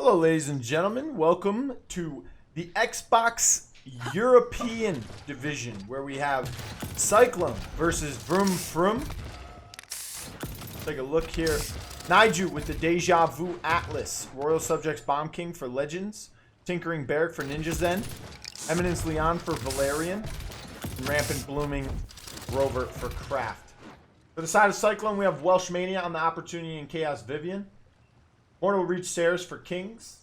Hello, ladies and gentlemen. Welcome to the Xbox European division, where we have Cyclone versus Vroum Froum. Take a look here. XNyjuw with the Deja Vu Atlas. Royal Subjects Bomb King for Legendz. Tinkering Barrack for NinjaXhen. Eminence Leon for Valariian. And Rampant Blooming Rover for Craft. For the side of Cyclone, we have Welshmania on the Opportunity and Chaos Vivian. Mortal Reach Ceres for Kingz.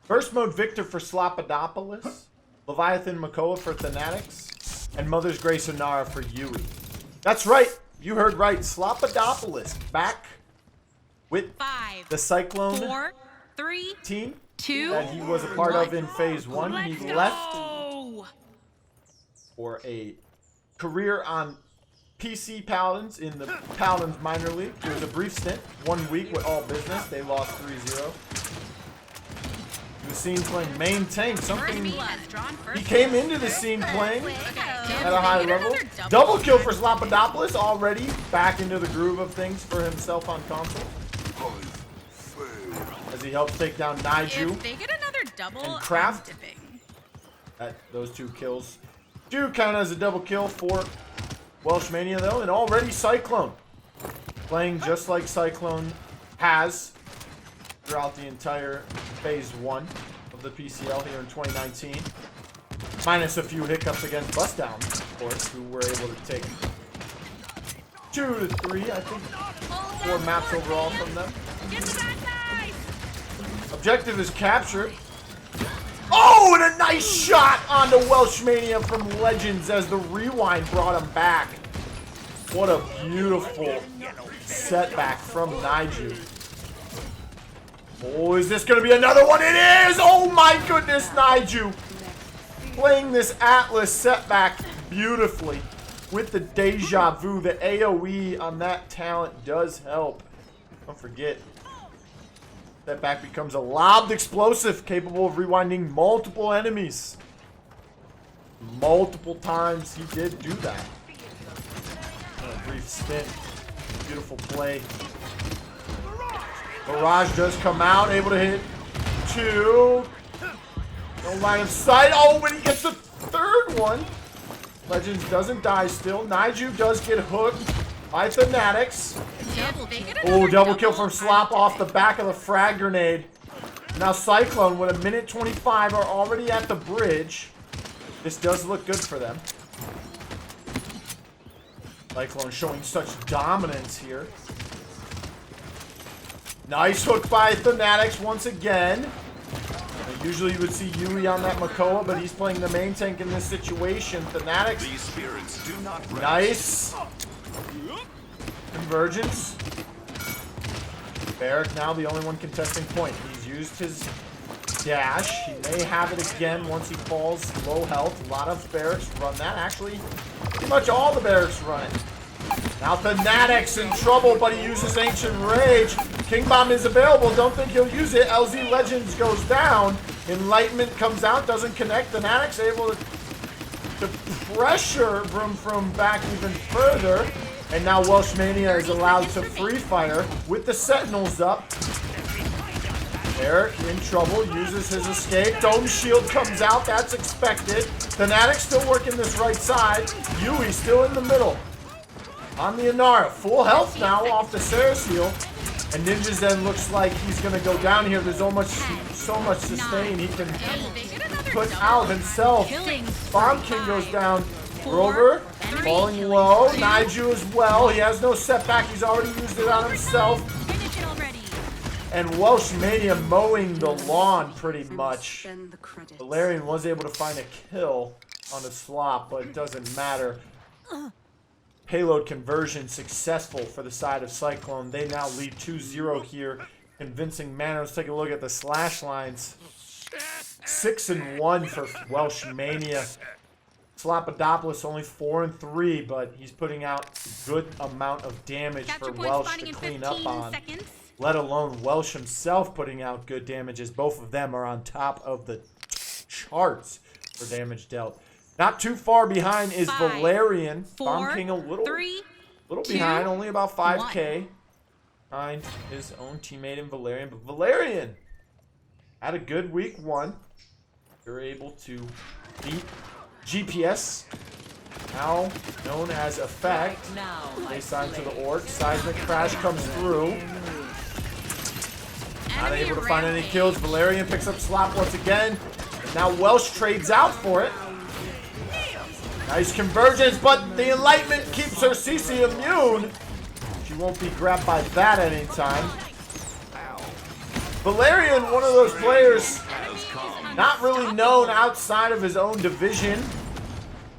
Burst Mode Victor for Slopodopolous. Leviathan Makoa for Thanaticz. And Mother's Grace Onara for Yiuii. That's right. You heard right. Slopodopolous back with the Cyclone 4, 3, team 2, that he was a part of in Phase 1. He left go. for a career on PC Paladins in the Paladins Minor League. It was a brief stint, 1 week with all business. They lost 3-0. He was seen playing main tank, something he came into the scene playing at a high level. Double kill for Slopodopolous, already back into the groove of things for himself on console. As he helps take down XNyjuw If they get another double, and Craft. I'm dipping. Those two kills do count as a double kill for Welshmania though, and already Cyclone playing just like Cyclone has throughout the entire Phase 1 of the PCL here in 2019. Minus a few hiccups against Bustdown, of course, who were able to take 2 to 3, I think, 4 maps overall from them. Objective is captured. Oh, and a nice shot onto Welshmania from Legendz as the rewind brought him back. What a beautiful setback from XNyjuw. Oh, is this going to be another one? It is! Oh my goodness, XNyjuw playing this Atlas setback beautifully with the Deja Vu. The AoE on that talent does help. Don't forget. Setback becomes a lobbed explosive capable of rewinding multiple enemies. Multiple times he did do that. A brief stint. Beautiful play. Barrage does come out, able to hit 2. No line of sight. Oh, but he gets the 3rd one. Legendz doesn't die still. XNyjuw does get hooked by Thanaticz. Oh, double kill from Slop off the back of the frag grenade. Now Cyclone with a minute 25 are already at the bridge. This does look good for them. Cyclone showing such dominance here. Nice hook by Thanaticz once again. Usually you would see Yiuii on that Makoa, but he's playing the main tank in this situation. Thanaticz. Nice. Convergence. Barrack now the only one contesting point. He's used his dash. He may have it again once he falls low health. A lot of Barracks run that. Actually, pretty much all the Barracks run it. Now Thanaticz in trouble, but he uses Ancient Rage. King Bomb is available. Don't think he'll use it. LZ Legendz goes down. Enlightenment comes out. Doesn't connect. Thanaticz able to pressure Vroum Froum back even further. And now Welshmania is allowed to free fire with the Sentinels up. Barrack in trouble, uses his escape. Dome shield comes out, that's expected. Thanaticz still working this right side. Yiuii still in the middle. On the Onara, full health now off the Ceres heal. And NinjaXhen looks like he's going to go down here. There's so much sustain he can put out himself. Bomb King goes down. Rover falling low. XNyjuw as well. He has no setback. He's already used it on himself. And Welshmania mowing the lawn pretty much. Valariian was able to find a kill on the slop, but it doesn't matter. Payload conversion successful for the side of Cyclone. They now lead 2-0 here. Convincing manner. Let's take a look at the slash lines. 6-1 for Welshmania. Slopodopolous only 4-3, but he's putting out a good amount of damage for Welsh to clean up on. Let alone Welsh himself putting out good damage, as both of them are on top of the charts for damage dealt. Not too far behind is Valariian. Bomb King a little behind, only about 5K behind his own teammate in Valariian. But Valariian had a good week 1. They're able to beat GPS, now known as Effect. They sign to the Orc. Seismic Crash comes through. Not able to find any kills. Valariian picks up Slop once again. And now Welsh trades out for it. Nice convergence, but the Enlightenment keeps her CC immune. She won't be grabbed by that at any time. Valariian, one of those players not really known outside of his own division.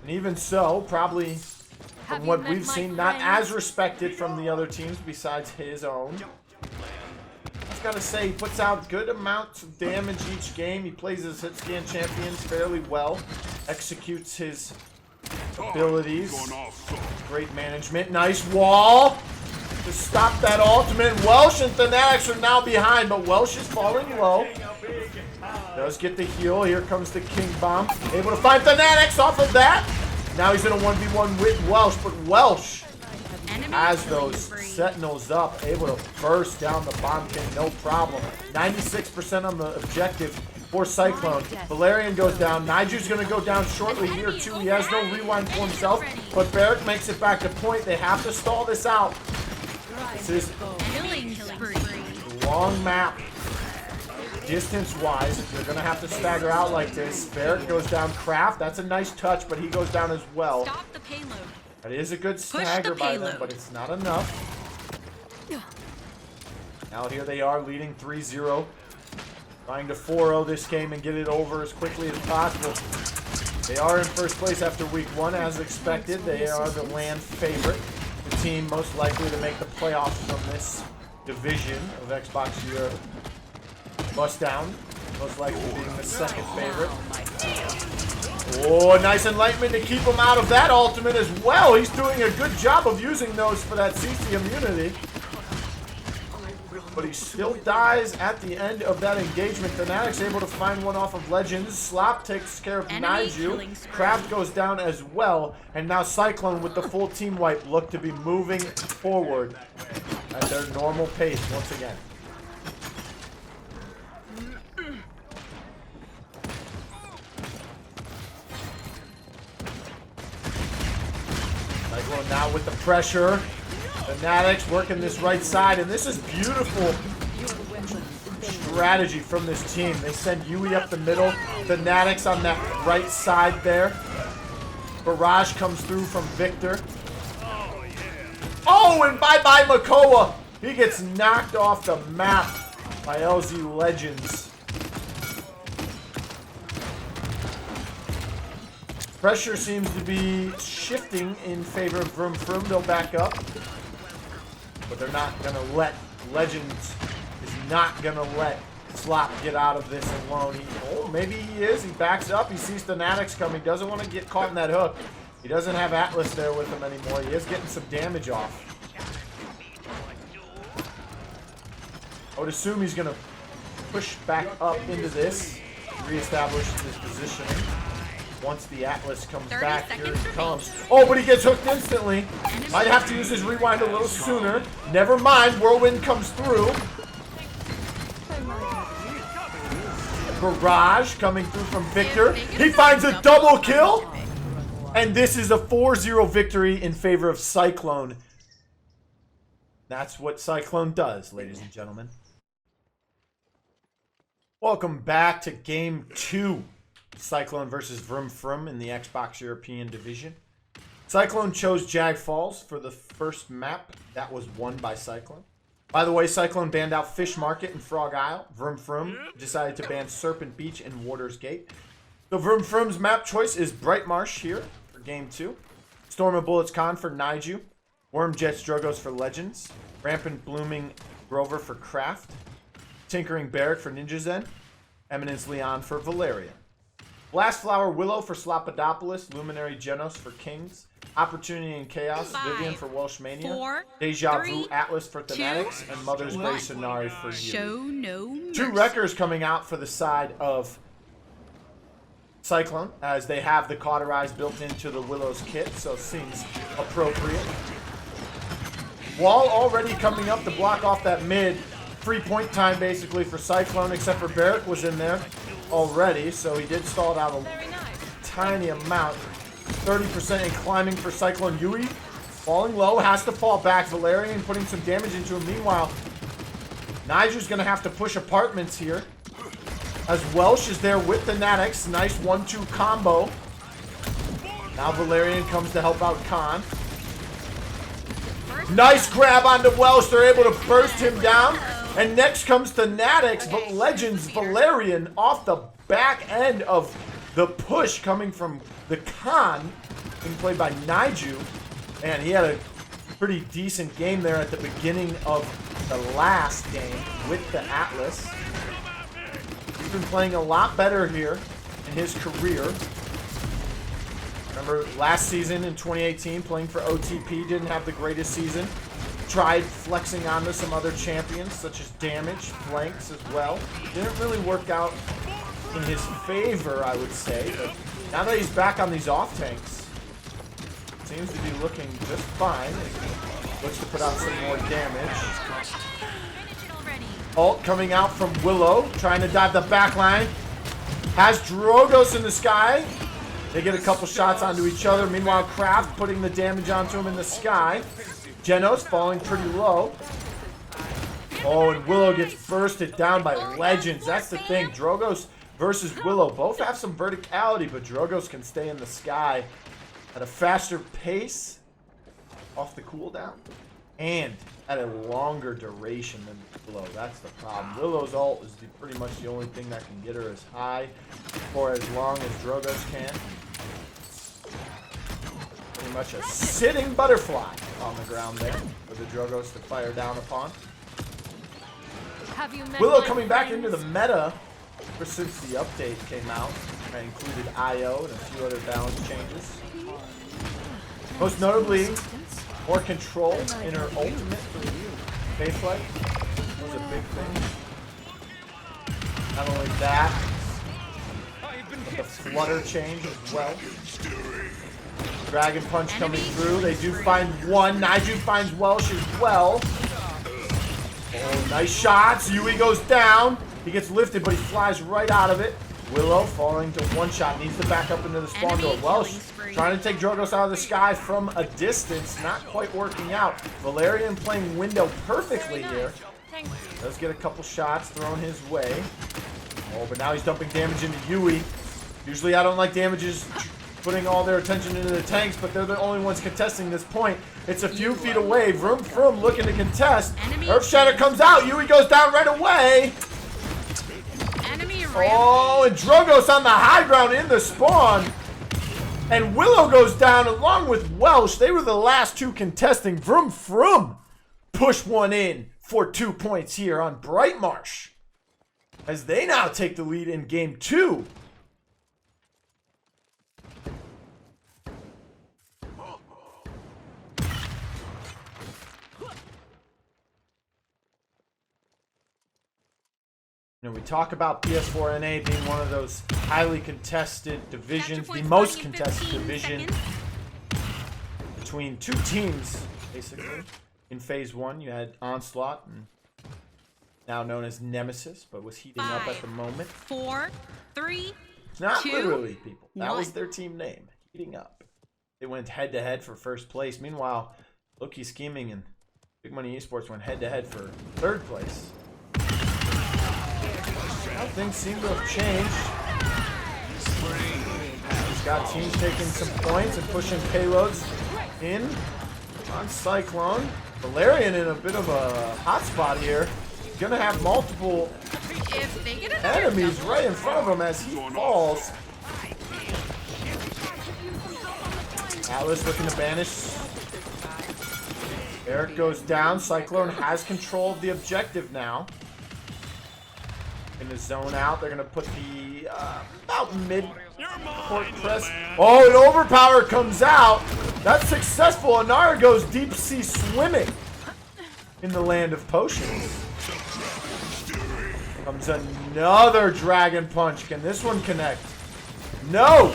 And even so, probably from what we've seen, not as respected from the other teams besides his own. I've got to say, he puts out good amounts of damage each game. He plays his hit scan champions fairly well. Executes his abilities. Great management. Nice wall to stop that ultimate. Welsh and Thanaticz are now behind, but Welsh is falling low. Does get the heal. Here comes the King Bomb. Able to find Thanaticz off of that. Now he's in a 1v1 with Welsh, but Welsh has those Sentinels up. Able to burst down the Bomb King, no problem. 96% on the objective for Cyclone. Valariian goes down. NinjaXhen's going to go down shortly here too. He has no rewind for himself, but Barrack makes it back to point. They have to stall this out. This is a long map. Distance-wise, they're going to have to stagger out like this. Barrack goes down. Kraft, that's a nice touch, but he goes down as well. Stop the payload. That is a good stagger by them, but it's not enough. Now here they are, leading 3-0. Trying to 4-0 this game and get it over as quickly as possible. They are in first place after week 1, as expected. They are the land favorite. The team most likely to make the playoffs from this division of Xbox Europe. Bust down, most likely being the second favorite. Oh, nice Enlightenment to keep him out of that ultimate as well. He's doing a good job of using those for that CC immunity. But he still dies at the end of that engagement. Thanaticz able to find one off of Legendz. Slop takes care of xNyjuw. Kraft goes down as well. And now Cyclone with the full team wipe look to be moving forward at their normal pace once again. Cyclone now with the pressure. Thanaticz working this right side, and this is beautiful strategy from this team. They send Yiuii up the middle, Thanaticz on that right side there. Barrage comes through from Victor. Oh, and bye-bye Makoa. He gets knocked off the map by LZ Legendz. Pressure seems to be shifting in favor of Vroum Froum. They'll back up. But they're not going to let, Legendz is not going to let Slop get out of this alone. Oh, maybe he is. He backs up. He sees Thanaticz coming. Doesn't want to get caught in that hook. He doesn't have Atlas there with him anymore. He is getting some damage off. I would assume he's going to push back up into this, reestablish his positioning. Once the Atlas comes back, here he comes. Oh, but he gets hooked instantly. Might have to use his rewind a little sooner. Never mind, Whirlwind comes through. Barrage coming through from Victor. He finds a double kill. And this is a 4-0 victory in favor of Cyclone. That's what Cyclone does, ladies and gentlemen. Welcome back to Game 2. Cyclone versus Vroum Froum in the Xbox European Division. Cyclone chose Jag Falls for the first map. That was won by Cyclone. By the way, Cyclone banned out Fish Market and Frog Isle. Vroum Froum decided to ban Serpent Beach and Waters Gate. So Vroum Froum's map choice is Bright Marsh here for Game 2. Storm of Bullets Con for xNyjuw. Worm Jets Drogos for Legendz. Rampant Blooming Grover for Kraft. Tinkering Barrack for NinjaXhen. Eminence Leon for Valariian. Blast Flower Willow for Slopodopolous, Luminary Genos for Kingz, Opportunity and Chaos, Vivian for Welshmania, Deja Vu Atlas for Thanaticz, and Mother's Grace Inari for Yiuii. 2 wreckers coming out for the side of Cyclone, as they have the Cauterize built into the Willow's kit, so seems appropriate. Wall already coming up to block off that mid. free point time basically for Cyclone, except for Barrack was in there already, so he did stall it out a tiny amount. 30% in climbing for Cyclone. Yiuii falling low, has to fall back. Valariian putting some damage into him. Meanwhile, xNyjuw's going to have to push apartments here, as Welsh is there with the Thanaticz. Nice 1-2 combo. Now Valariian comes to help out Con. Nice grab onto Welsh. They're able to burst him down. And next comes Thanaticz, but Legendz Valariian off the back end of the push coming from the Con, being played by xNyjuw. And he had a pretty decent game there at the beginning of the last game with the Atlas. He's been playing a lot better here in his career. Remember last season in 2018, playing for OTP, didn't have the greatest season. Tried flexing onto some other champions, such as Damage, Flanks as well. Didn't really work out in his favor, I would say. But now that he's back on these off-tanks, seems to be looking just fine. Looks to put out some more damage. Ult coming out from Willow, trying to dive the back line. Has Drogos in the sky. They get a couple shots onto each other. Meanwhile, Kraft putting the damage onto him in the sky. Genos falling pretty low. Oh, and Willow gets bursted down by Legendz. That's the thing. Drogos versus Willow both have some verticality, but Drogos can stay in the sky at a faster pace off the cooldown and at a longer duration than Willow. That's the problem. Willow's ult is pretty much the only thing that can get her as high for as long as Drogos can. Pretty much a sitting butterfly on the ground there for the Drogos to fire down upon. Willow coming back into the meta ever since the update came out. That included IO and a few other balance changes. Most notably, more control in her ultimate for Faithlight was a big thing. Not only that, but the flutter change as well. Dragon Punch coming through. They do find one. xNyjuw finds Welsh as well. Oh, nice shots. Yiuii goes down. He gets lifted, but he flies right out of it. Willow falling to one shot. Needs to back up into the spawn door. Welsh trying to take Drogos out of the sky from a distance. Not quite working out. Valariian playing window perfectly here. Does get a couple shots thrown his way. Oh, but now he's dumping damage into Yiuii. Usually I don't like damages putting all their attention into the tanks, but they're the only ones contesting this point. It's a few feet away. Vroum Froum looking to contest. Earthshatter comes out. Yiuii goes down right away. Oh, and Drogos on the high ground in the spawn. And Willow goes down along with Welsh. They were the last two contesting. Vroum Froum push one in for 2 points here on Brightmarsh, as they now take the lead in game 2. You know, we talk about PS4 NA being one of those highly contested divisions, the most contested division between two teams, basically. In Phase 1, you had Onslaught, and now known as Nemesis, but was heating up at the moment. 4, 3, Not 2, literally, people. That 1. was their team name, heating up. They went head-to-head for first place. Meanwhile, Loki Scheming and Big Money Esports went head-to-head for third place. Now things seem to have changed. He's got teams taking some points and pushing payloads in on Cyclone. Valariian in a bit of a hot spot here. He's gonna have multiple enemies right in front of him as he falls. Atlas looking to banish. Eric goes down. Cyclone has control of the objective now. In the zone out, they're going to put the about mid-court press. Oh, an overpower comes out. That's successful. Anara goes deep sea swimming in the land of potions. Comes another Dragon Punch. Can this one connect? No!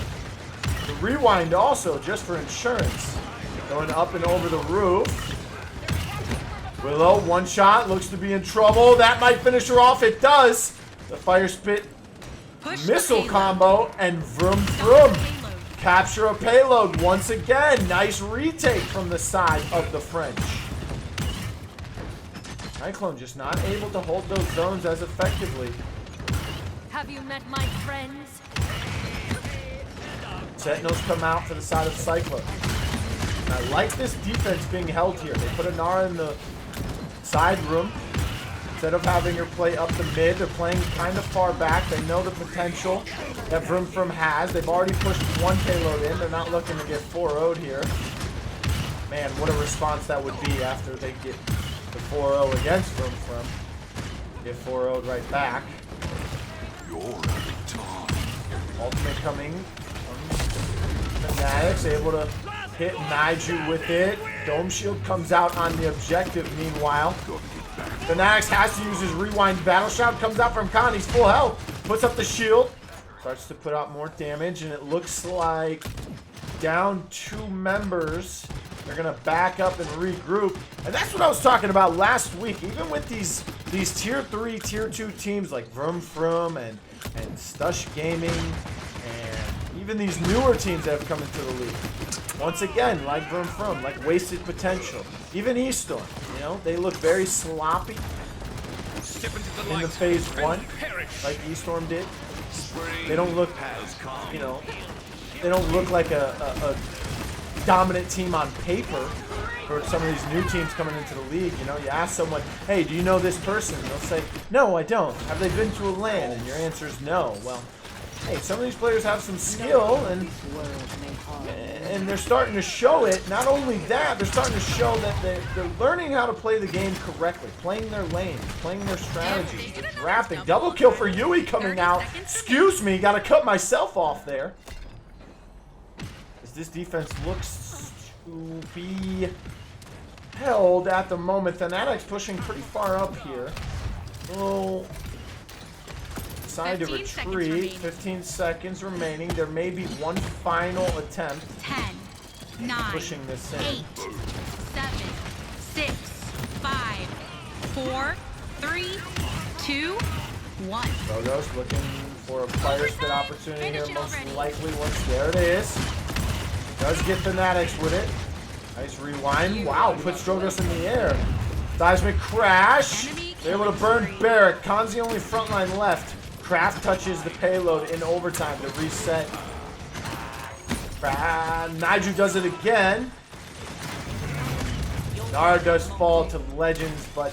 The rewind also, just for insurance. Going up and over the roof. Willow, one shot, looks to be in trouble. That might finish her off. It does. The fire spit missile combo, and Vroum Froum capture a payload once again. Nice retake from the side of the French. Cyclone just not able to hold those zones as effectively. Have you met my friends? Sentinels come out for the side of Cyclone. And I like this defense being held here. They put Inara in the side room. Instead of having her play up the mid, they're playing kind of far back. They know the potential that Vroum Froum has. They've already pushed one payload in. They're not looking to get 4-0'd here. Man, what a response that would be after they get the 4-0 against Vroum Froum. Get 4-0'd right back. Ultimate coming. Thanaticz able to hit NinjaXhen with it. Dome shield comes out on the objective meanwhile. Thanaticz has to use his rewind battle shout. Comes out from Khan. He's full health. Puts up the shield. Starts to put out more damage. And it looks like down 2 members. They're going to back up and regroup. And that's what I was talking about last week. Even with these tier 3, tier 2 teams like Vroum Froum and Stush Gaming. And even these newer teams that have come into the league. Once again, like Vroum Froum, like Wasted Potential. Even Eastorm, you know, they look very sloppy in the phase 1, like Eastorm did. They don't look, you know, they don't look like a dominant team on paper for some of these new teams coming into the league. You know, you ask someone, hey, do you know this person? And they'll say, no, I don't. Have they been to a LAN? And your answer is no. Well, hey, some of these players have some skill, and they're starting to show it. Not only that, they're starting to show that they're learning how to play the game correctly, playing their lanes, playing their strategies, they're drafting. Double kill for Yiuii coming out. Excuse me, gotta cut myself off there. As this defense looks to be held at the moment. Thanaticz pushing pretty far up here. Oh. Decide to retreat. 15 seconds remaining. There may be one final attempt. 10, 9, pushing this in. 8, 7, 6, 5, 4, 3, 2, 1. Drogo's looking for a fire spit opportunity here. Most likely once there it is. Does get Thanaticz with it. Nice rewind. Wow, puts Drogos in the air. Seismic crash. They're able to burn Barrack. Khan's the only frontline left. Kraft touches the payload in overtime to reset. NyjuW does it again. Nara does fall to Legendz, but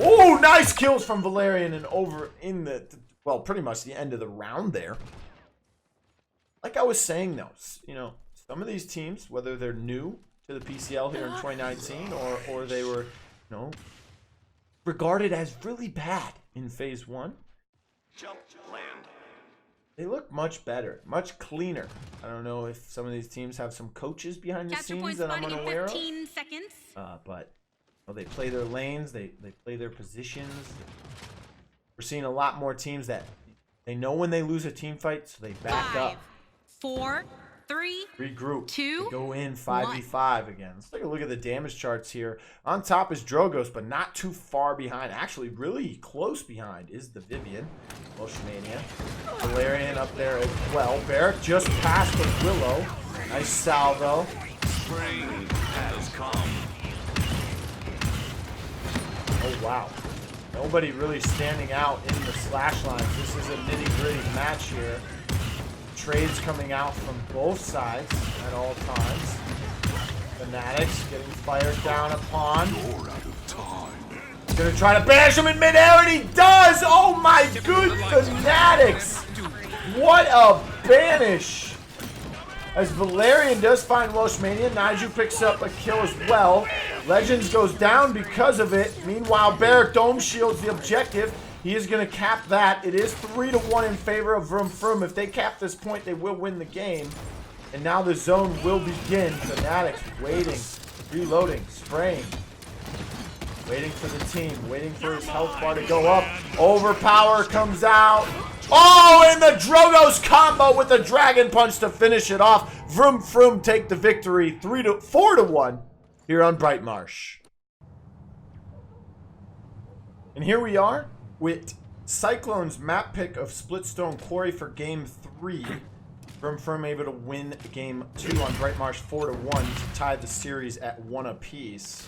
oh, nice kills from Valariian and over in the, well, pretty much the end of the round there. Like I was saying though, you know, some of these teams, whether they're new to the PCL here in 2019 or they were, you know, regarded as really bad in phase 1. Jump land. They look much better, much cleaner. I don't know if some of these teams have some coaches behind the scenes that I'm unaware of. 15 seconds. But well, they play their lanes, they play their positions. We're seeing a lot more teams that they know when they lose a team fight, so they back 5, up. 4, 3, Regroup. 2, They go in 5v5 again. Let's take a look at the damage charts here. On top is Drogos, but not too far behind. Actually, really close behind is the Vivian. Welshmania. Valariian up there as well. Barrack just passed the Willow. Nice salvo. Spring has come. Oh, wow. Nobody really standing out in the slash lines. This is a nitty-gritty match here. Trades coming out from both sides at all times. Thanaticz getting fired down upon. You're out of time. He's gonna try to bash him in midair, and he does! Oh my good Thanaticz! What a banish! As Valariian does find Welshmania, NyjuW picks up a kill as well. Legendz goes down because of it. Meanwhile, Barrack dome shields the objective. He is going to cap that. It is 3-1 in favor of Vroum Froum. If they cap this point, they will win the game. And now the zone will begin. Thanaticz waiting, reloading, spraying. Waiting for the team, waiting for his health bar to go up. Overpower comes out. Oh, and the Drogos combo with the Dragon Punch to finish it off. Vroum Froum take the victory 4-1 here on Bright Marsh. And here we are with Cyclone's map pick of Splitstone Quarry for Game 3. Vroum Froum able to win Game 2 on Bright Marsh 4-1 to tie the series at 1 apiece.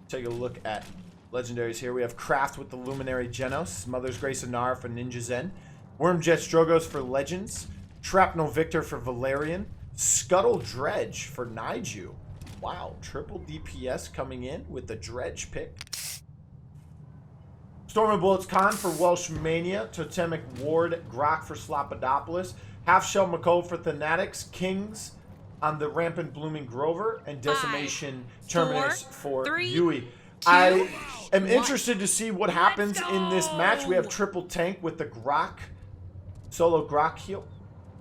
Take a look at legendaries here. We have Craft with the Luminary Genos, Mother's Grace Inara for NinjaXhen, Wormjet Strogos for Legendz, Shrapnel Victor for Valariian, Scuttle Dredge for xNyjuw. Wow, triple DPS coming in with the Dredge pick. Storm and Bullets Khan for Welshmania, Totemic Ward Grok for Slopodopolous, Half Shell McCole for Thanaticz, Kingz on the Rampant Blooming Grover, and Decimation Terminus for Yiuii. I am interested to see what happens in this match. We have triple tank with the Grok, solo Grok heal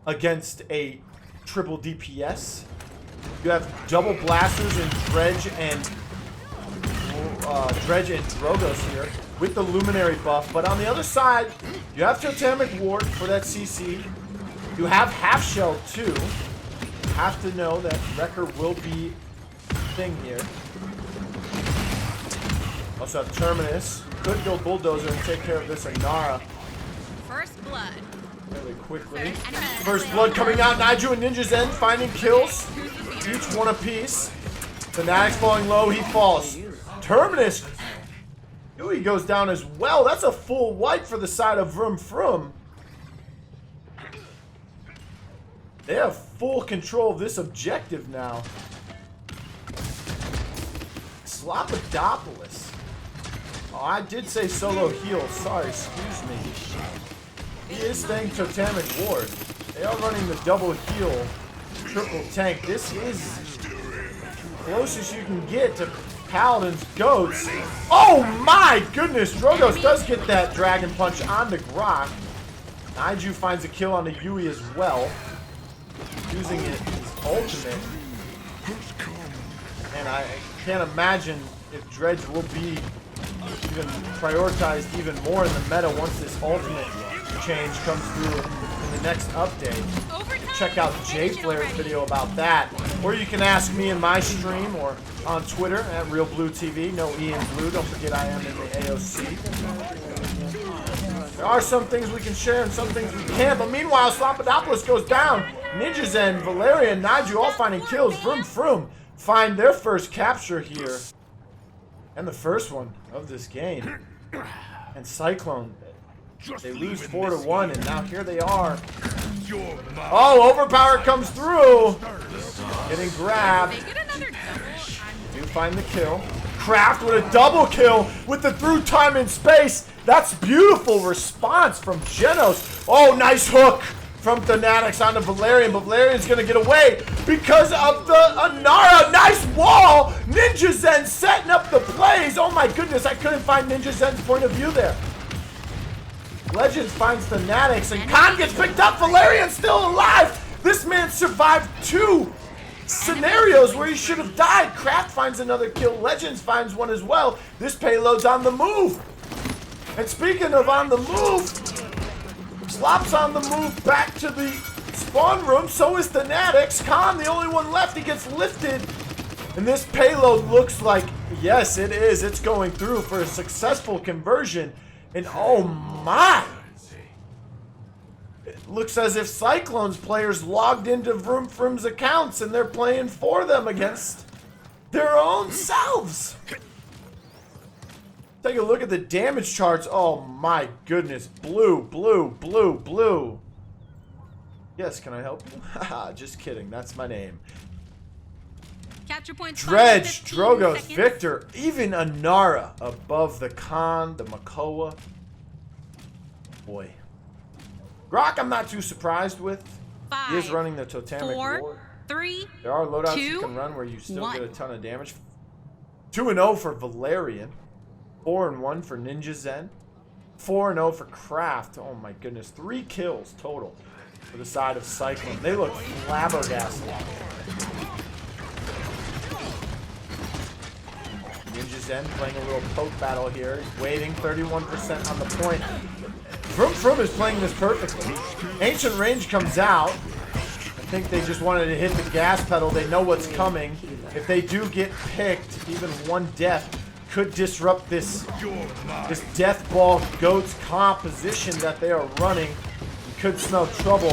against a triple DPS. You have double blasters and Dredge and Drogos here with the Luminary buff. But on the other side, you have Totemic Ward for that CC. You have Half Shell too. You have to know that Wrecker will be a thing here. Also have Terminus. Could go Bulldozer and take care of this Inara First blood. really quickly. First blood coming out. xNyjuw and NinjaXhen finding kills. Each one apiece. Thanaticz falling low. He falls. Terminus. Yiuii goes down as well. That's a full wipe for the side of Vroum Froum. They have full control of this objective now. Slopodopolous. Oh, I did say solo heal. Sorry, excuse me. He is staying Totemic Ward. They are running the double heal, triple tank. This is closest you can get to Paladin's Goats. Oh my goodness! Drogos does get that Dragon Punch on the Grok. xNyjuw finds a kill on the Yiuii as well, using his ultimate. And I can't imagine if Dredge will be even prioritized even more in the meta once this ultimate change comes through in the next update. Check out Jay Flair's video about that. Or you can ask me in my stream or on Twitter at RealBlueTV. No E in blue. Don't forget I am in the AOC. There are some things we can share and some things we can't. But meanwhile, Slopodopolous goes down. NinjaXhen, Valariian, xNyjuw all finding kills. Vroum Froum find their first capture here. And the first one of this game. And Cyclone, they lose 4-1, and now here they are. Oh, Overpower comes through. Getting grabbed. Do find the kill. Craft with a double kill with the through time and space. That's beautiful response from Genos. Oh, nice hook from Thanaticz onto Valariian, but Valarian's gonna get away because of the Inara. Nice wall! NinjaXhen setting up the plays. Oh my goodness, I couldn't find NinjaXhen's point of view there. Legendz finds Thanaticz, and Khan gets picked up. Valarian's still alive. This man survived 2 scenarios where he should have died. Craft finds another kill. Legendz finds one as well. This payload's on the move. And speaking of on the move, Slop's on the move back to the spawn room. So is Thanaticz. Khan, the only one left. He gets lifted. And this payload looks like, yes, it is. It's going through for a successful conversion. And oh my! It looks as if Cyclone's players logged into Vroum Froum's accounts and they're playing for them against their own selves. Take a look at the damage charts. Oh my goodness. Blue, blue, blue, blue. Yes, can I help you? Haha, just kidding. That's my name. Capture points. Dredge, Drogos, Victor, even Inara above the Khan, the Makoa. Boy. Grok, I'm not too surprised with. He is running the Totemic Ward. 4, 3, there are loadouts 2, you can run where you still 1. get a ton of damage. 2-0 for Valariian. 4-1 for NinjaXhen. 4-0 for Craft. Oh my goodness. 3 kills total for the side of Cyclone. They look flabbergasted. NinjaXhen playing a little poke battle here. He's waiting. 31% on the point. Vroum Froum is playing this perfectly. Ancient Range comes out. I think they just wanted to hit the gas pedal. They know what's coming. If they do get picked, even one death could disrupt this Death Ball Goats composition that they are running. You could smell trouble.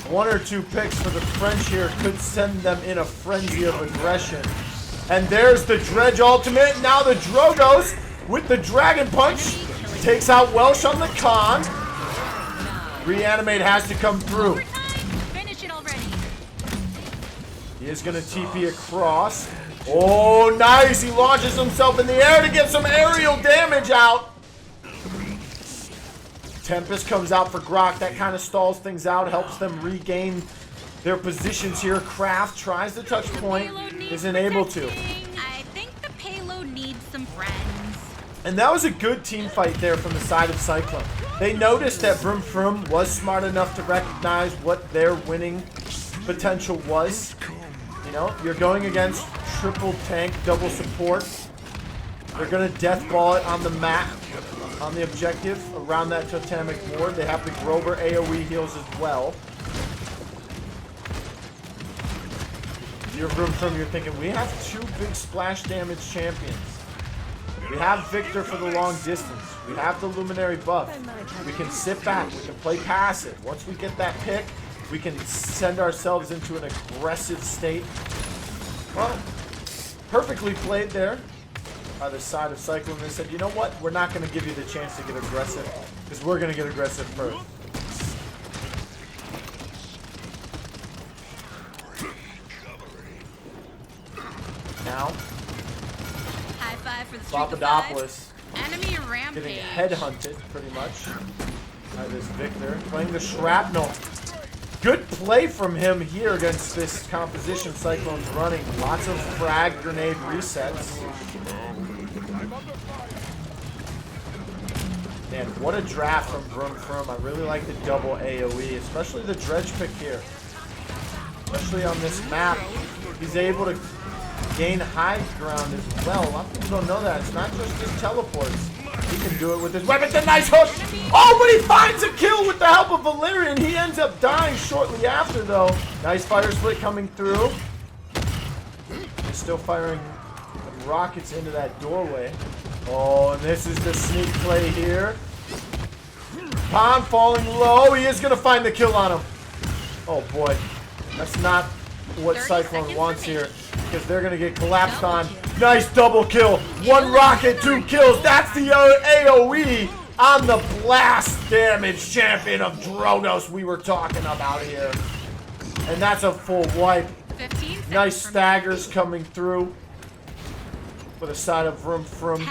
1 or 2 picks for the French here could send them in a frenzy of aggression. And there's the Dredge ultimate. Now the Drogos with the Dragon Punch takes out Welsh on the con. Reanimate has to come through. Finish it already. He is going to TP across. Oh, nice. He launches himself in the air to get some aerial damage out. Tempest comes out for Grok. That kind of stalls things out, helps them regain their positions here. Kraft tries the touch point, isn't able to. I think the payload needs some friends. And that was a good team fight there from the side of Cyclone. They noticed that Vroum Froum was smart enough to recognize what their winning potential was. You know, you're going against triple tank, double support. They're going to death ball it on the map, on the objective, around that totemic ward. They have the Grover AoE heals as well. You're Vroum Froum, you're thinking, we have 2 big splash damage champions. We have Victor for the long distance. We have the Luminary buff. We can sit back. We can play passive. Once we get that pick, we can send ourselves into an aggressive state. Well, perfectly played there by the side of Cyclone. They said, you know what? We're not going to give you the chance to get aggressive because we're going to get aggressive first. Now, High five for the Slopodopolous enemy rampage. getting headhunted pretty much by this Victor. Playing the Shrapnel. Good play from him here against this composition Cyclone's running. Lots of frag grenade resets. Man, what a draft from Vroum Froum. I really like the double AoE, especially the Dredge pick here. Especially on this map. He's able to gain high ground as well. A lot of people don't know that. It's not just his teleports. He can do it with his weapon. It's a nice hook. Oh, but he finds a kill with the help of Valariian. He ends up dying shortly after, though. Nice fire split coming through. He's still firing rockets into that doorway. Oh, and this is the sneak play here. Pond falling low. He is going to find the kill on him. Oh, boy. That's not what Cyclone wants here, because they're going to get collapsed on. Nice double kill. 1 rocket, 2 kills. That's the AoE on the blast damage champion of Drogos we were talking about here. And that's a full wipe. Nice staggers coming through for the side of Vroum Froum.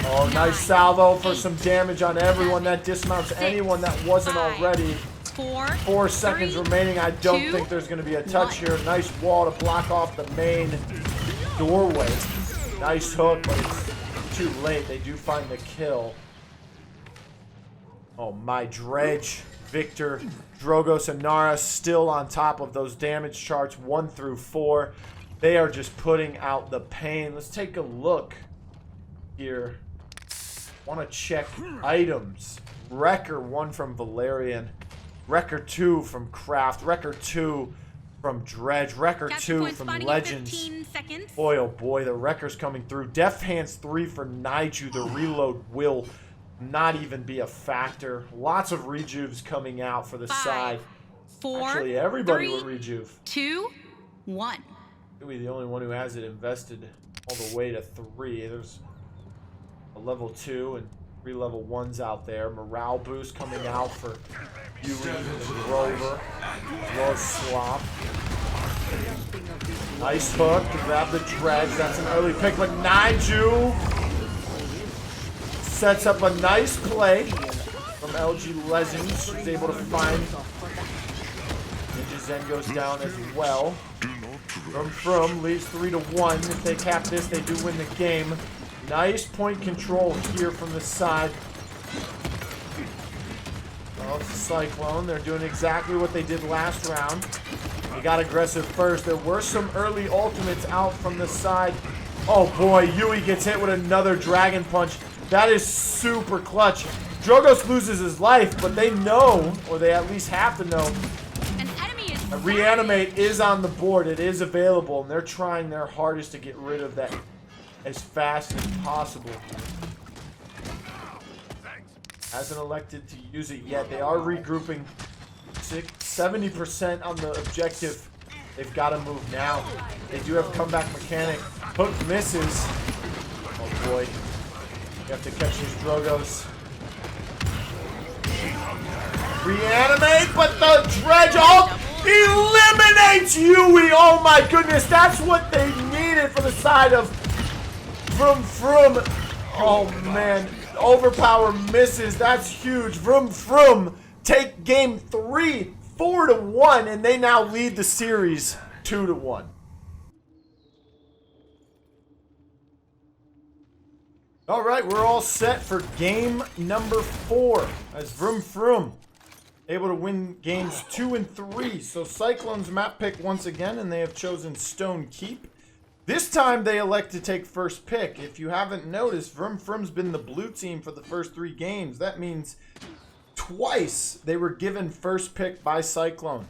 Oh, nice salvo for some damage on everyone. That dismounts anyone that wasn't already. 4 seconds remaining. I don't think there's going to be a touch here. Nice wall to block off the main doorway. Nice hook, but it's too late. They do find the kill. Oh, my Dredge, Victor, Drogos, and Nara still on top of those damage charts 1 through 4. They are just putting out the pain. Let's take a look here. Want to check items. Wrecker 1 from Valariian. Wrecker 2 from Kraft. Wrecker 2 from Dredge. Wrecker 2 from Legendz. Boy, oh boy, the Wrecker's coming through. Deft Hands 3 for NinjaXhen. The reload will not even be a factor. Lots of rejuves coming out for the side. 4, Actually, everybody 3, will rejuve. 2, 1. Yiuii, the only one who has it invested all the way to 3. There's a level 2 and 3 level 1s out there. Morale boost coming out for Yiuii and Grover, as well as Slop. Nice hook to grab the Dredge. That's an early pick, but NinjaXhen sets up a nice play from LG Legendz. She's able to find. NinjaXhen goes down as well. Vroum Froum leads 3-1. If they cap this, they do win the game. Nice point control here from the side of Cyclone. They're doing exactly what they did last round. They got aggressive first. There were some early ultimates out from the side. Oh boy, Yiuii gets hit with another Dragon Punch. That is super clutch. Drogos loses his life, but they know, or they at least have to know, a Reanimate is on the board. It is available, and they're trying their hardest to get rid of that as fast as possible. Hasn't elected to use it yet. They are regrouping. 70% on the objective. They've got to move now. They do have comeback mechanic. Hook misses. Oh boy. You have to catch these Drogos. Reanimate, but the Dredge ult eliminates Yiuii. Oh my goodness, that's what they needed for the side of Vroum Froum. Oh man, Overpower misses. That's huge. Vroum Froum take game 3, 4-1, and they now lead the series 2-1. All right, we're all set for game number 4 as Vroum Froum able to win games 2 and 3. So Cyclone's map pick once again, and they have chosen Stone Keep. This time they elect to take first pick. If you haven't noticed, Vroum Froum's been the blue team for the first 3 games. That means twice they were given first pick by Cyclone.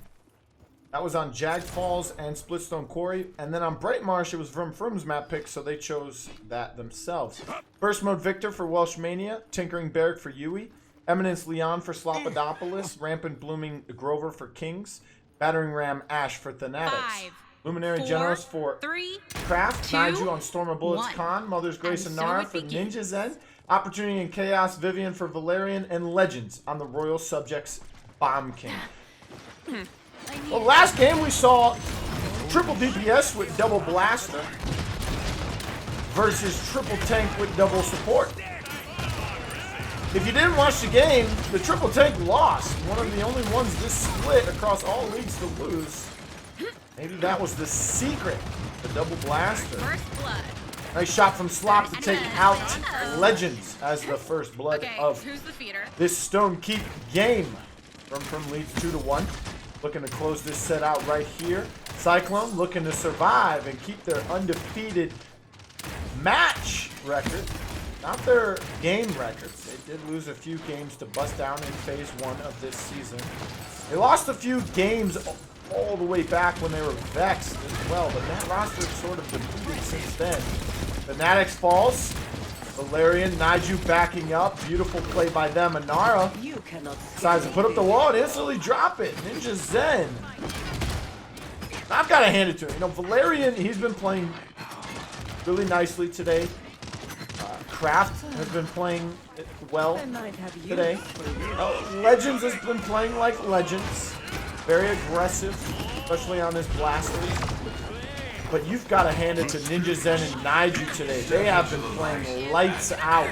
That was on Jag Falls and Splitstone Quarry. And then on Bright Marsh, it was Vroum Froum's map pick, so they chose that themselves. First mode Victor for Welshmania, Tinkering Barrack for Yiuii, Eminence Leon for Slopodopolous, Rampant Blooming Grover for Kingz, Battering Ram Ash for Thanaticz, 5, Luminary 4, Generals for 3, Craft, 2, XNyjuw on Storm of Bullets 1. Khan, Mother's Grace and And so Nara it for begins. NinjaXhen, Opportunity and Chaos Vivian for Valariian, and Legendz on the Royal Subjects Bomb King. Well, last game we saw triple DPS with double blaster versus triple tank with double support. If you didn't watch the game, the triple tank lost. One of the only ones this split across all leagues to lose. Maybe that was the secret, the double blaster. First blood. Nice shot from Slop to take out Legendz as the first blood Okay, of who's the feeder? this Stone Keep game. From leads 2-1. Looking to close this set out right here. Cyclone looking to survive and keep their undefeated match record. Not their game records. They did lose a few games to bust down in phase 1 of this season. They lost a few games all the way back when they were Vex as well, but that roster is sort of depleted since then. Thanaticz falls. Valariian, XNyjuw backing up. Beautiful play by them. Anara decides to put up the wall and instantly drop it. NinjaXhen. I've got to hand it to him. You know, Valariian, he's been playing really nicely today. Craft has been playing well today. Legendz has been playing like Legendz. Very aggressive, especially on his blasters. But you've got to hand it to NinjaXhen and XNyjuw today. They have been playing lights out.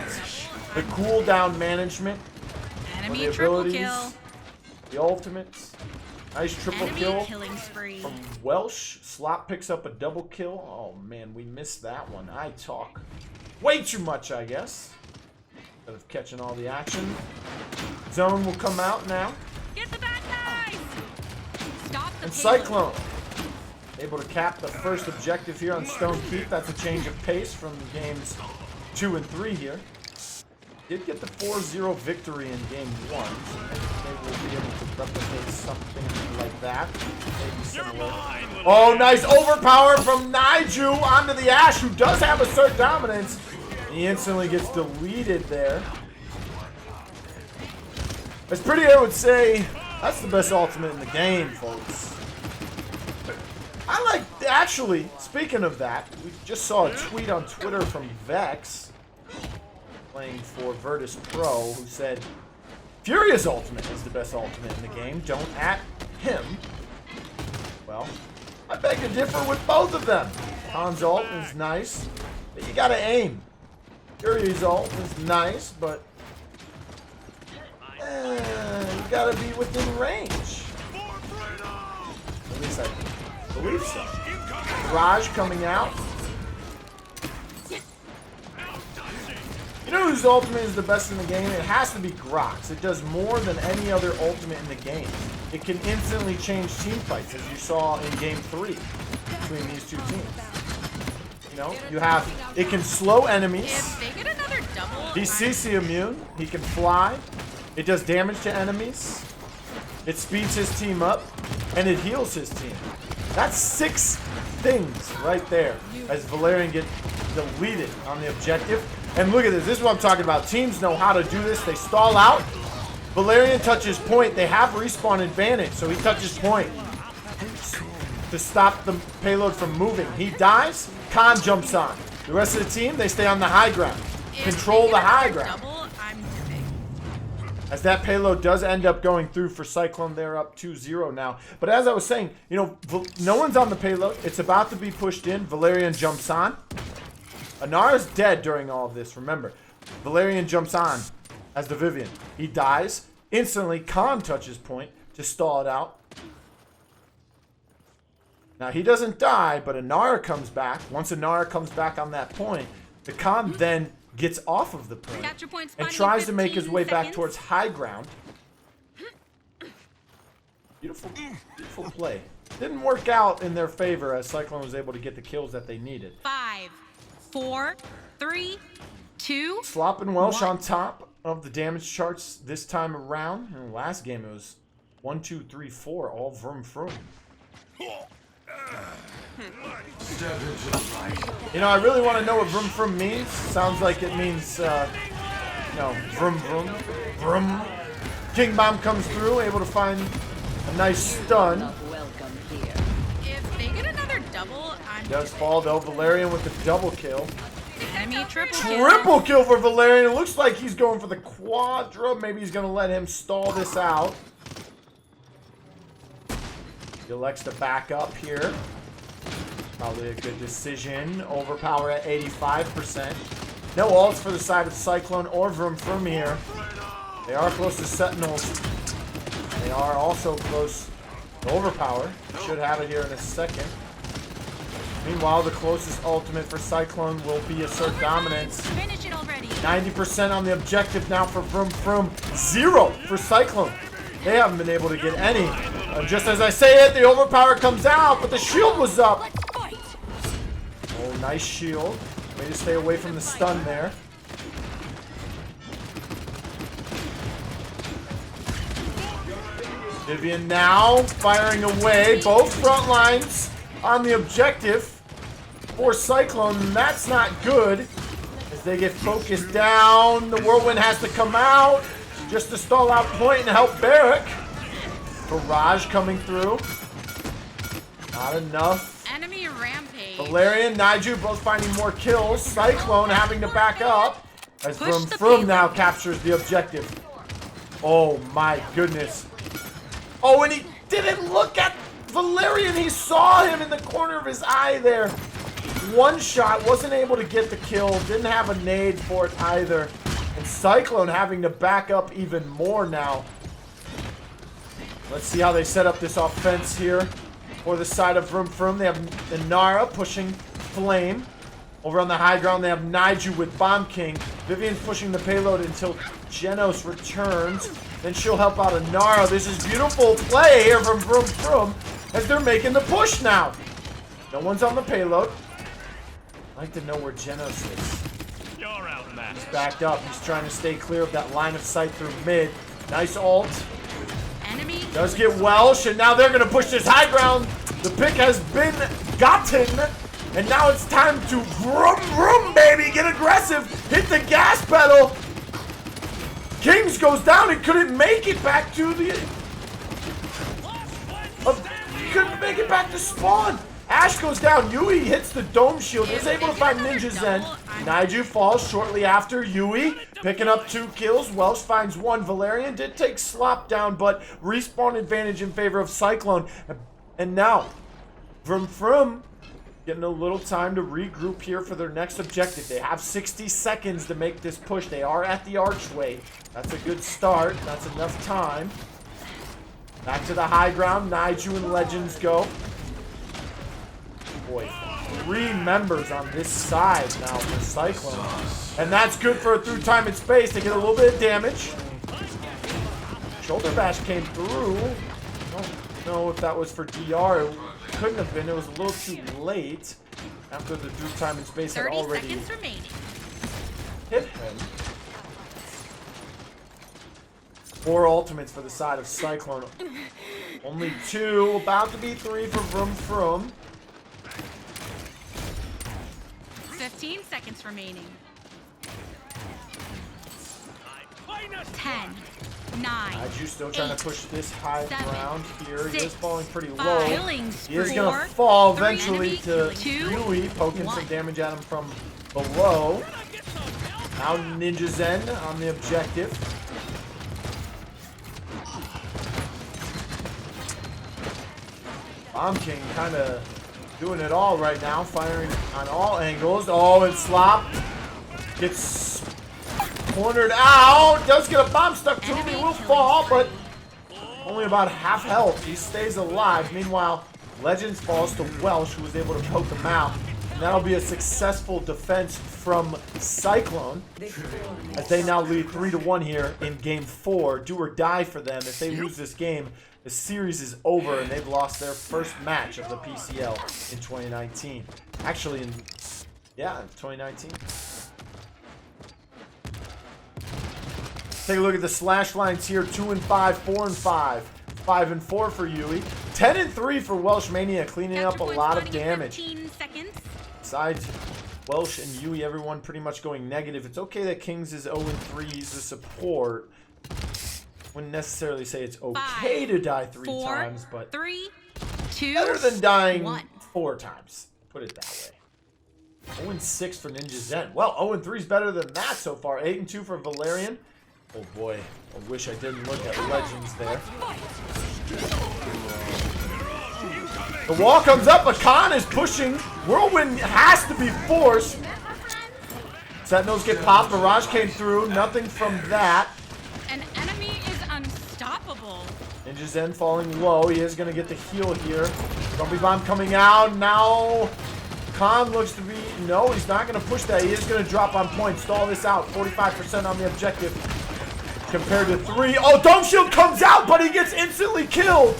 The cooldown management, Enemy the triple abilities, kill. the ultimates. Nice triple Enemy kill killing spree. from Welsh. Slop picks up a double kill. Oh man, we missed that one. I talk way too much, I guess. Instead of catching all the action. Zone will come out now. Get the bad guys! Stop the And payload. Cyclone able to cap the first objective here on Stone Keep. That's a change of pace from the games 2 and 3 here. Did get the 4-0 victory in game 1, so maybe they will be able to replicate something like that. Maybe similar. Oh, nice overpower from XNyjuw onto the Ash, who does have assert dominance. He instantly gets deleted there. As Pretty Air would say, that's the best ultimate in the game, folks. I like, actually, speaking of that, we just saw a tweet on Twitter from Vex, playing for Virtus Pro, who said, Furious ultimate is the best ultimate in the game, don't at him. Well, I beg to differ with both of them. Khan's ult is nice, but you gotta aim. Furious ult is nice, but you gotta be within range. At least I believe so. Raj coming out. You know whose ultimate is the best in the game? It has to be Grok's. It does more than any other ultimate in the game. It can instantly change team fights, as you saw in game 3 between these two teams. You know, you have, it can slow enemies. If they get another double, He's CC immune. He can fly. It does damage to enemies. It speeds his team up. And it heals his team. That's 6 things right there. As Valariian deleted on the objective. And look at this. This is what I'm talking about. Teams know how to do this. They stall out. Valariian touches point. They have respawn advantage, so he touches point to stop the payload from moving. He dies. Khan jumps on. The rest of the team, they stay on the high ground. Control the high ground. Double, I'm moving. As that payload does end up going through for Cyclone, they're up 2-0 now. But as I was saying, you know, no one's on the payload. It's about to be pushed in. Valariian jumps on. Inara's dead during all of this, remember. Valariian jumps on as the Vivian. He dies. Instantly, Khan touches point to stall it out. Now, he doesn't die, but Inara comes back. Once Inara comes back on that point, the Khan then gets off of the point Capture point and spawning tries to make his 15 way back seconds. towards high ground. Beautiful, beautiful play. Didn't work out in their favor as Cyclone was able to get the kills that they needed. 5, 4, 3, 2. Slop and Welsh on top of the damage charts this time around. In the last game, it was 1, 2, 3, 4, all Vroum Froum. You know, I really want to know what Vroum Froum means. Sounds like it means, no, Vroom Vroom. Vroom. King Bomb comes through, able to find a nice stun. If they get another double, I'm Does fall though. Valariian with the double kill. enemy triple kill. Triple kill for Valariian. It looks like he's going for the quadra. Maybe he's going to let him stall this out. He elects to back up here. Probably a good decision. Overpower at 85%. No ults for the side of Cyclone or Vroum Froum here. They are close to Sentinels. They are also close to Overpower. Should have it here in a second. Meanwhile, the closest ultimate for Cyclone will be Assert Dominance. Finish it already. 90% on the objective now for Vroum Froum. 0 for Cyclone. They haven't been able to get any. Just as I say it, the Overpower comes out, but the shield was up. Oh, nice shield. Way to stay away from the stun there. Vivian now firing away. Both front lines on the objective for Cyclone. That's not good. As they get focused down, the Whirlwind has to come out just to stall out point and help Barrack. Barrage coming through. Not enough. Enemy rampage. Valariian, XNyjuw both finding more kills. Cyclone having to back up as Push Vroum the Froum pace. now captures the objective. Oh my goodness. Oh, and he didn't look at Valariian. He saw him in the corner of his eye there. One shot, wasn't able to get the kill. Didn't have a nade for it either. And Cyclone having to back up even more now. Let's see how they set up this offense here for the side of Vroum Froum. They have Inara pushing Flame. Over on the high ground, they have XNyjuw with Bomb King. Vivian's pushing the payload until Genos returns. Then she'll help out Inara. This is beautiful play here from Vroum Froum as they're making the push now. No one's on the payload. I'd like to know where Genos is. You're outmatched. He's backed up. He's trying to stay clear of that line of sight through mid. Nice ult. Enemy. Does get Welsh, and now they're going to push this high ground. The pick has been gotten, and now it's time to vroom, vroom, baby. Get aggressive. Hit the gas pedal. Kingz goes down and couldn't make it back to the... couldn't make it back to spawn. Ash goes down. Yiuii hits the dome shield. Is able to find NinjaXhen. XNyjuw falls shortly after. Yiuii picking up 2 kills. Welsh finds 1. Valariian did take Slop down, but respawn advantage in favor of Cyclone. And now, Vroum Froum getting a little time to regroup here for their next objective. They have 60 seconds to make this push. They are at the archway. That's a good start. That's enough time. Back to the high ground. XNyjuw and Legendz go. Boy, 3 members on this side now for Cyclone. And that's good for a through time and space. They get a little bit of damage. Shoulder bash came through. Don't know if that was for DR. It couldn't have been. It was a little too late after the through time and space had 30 already seconds remaining. hit him. 4 ultimates for the side of Cyclone. Only 2. About to be 3 for Vroum Froum. 15 seconds remaining. 10, 9. NinjaXhen still trying to push this high 7, ground here. He is 6, falling pretty 5, low. killing He is spree. going to fall 3, eventually to 2, Yiuii, poking 1. some damage at him from below. Now NinjaXhen on the objective. Bomb King kind of doing it all right now, firing on all angles. Oh, and Slop gets cornered out. Does get a bomb stuck to him. He will fall, but only about half health. He stays alive. Meanwhile, Legendz falls to Welsh, who was able to poke him out. And that'll be a successful defense from Cyclone, as they now lead 3-1 here in Game 4. Do or die for them. If they lose this game, the series is over, and they've lost their first match of the PCL in 2019. Actually, in 2019. Take a look at the slash lines here: 2 and 5, 4 and 5, 5 and 4 for Yiuii, 10 and 3 for Welshmania, cleaning up a lot of damage. 15 seconds. Besides Welsh and Yiuii, everyone pretty much going negative. It's okay that Kingz is 0 and 3. He's a support. Wouldn't necessarily say it's okay 5, to die 3 4, times, but 3, 2, better than dying 1. 4 times. Put it that way. 0 and 6 for NinjaXhen. Well, 0 and 3 is better than that so far. 8 and 2 for Valariian. Oh boy, I wish I didn't look at Legendz there. The wall comes up, but Khan is pushing. Whirlwind has to be forced. Sentinels get popped. Barrage came through. Nothing from that. An enemy is unstoppable. NinjaXhen falling low. He is going to get the heal here. Grumpy Bomb coming out. Now Khan looks to be... No, he's not going to push that. He is going to drop on point. Stall this out. 45% on the objective compared to 3. Oh, Dome Shield comes out, but he gets instantly killed.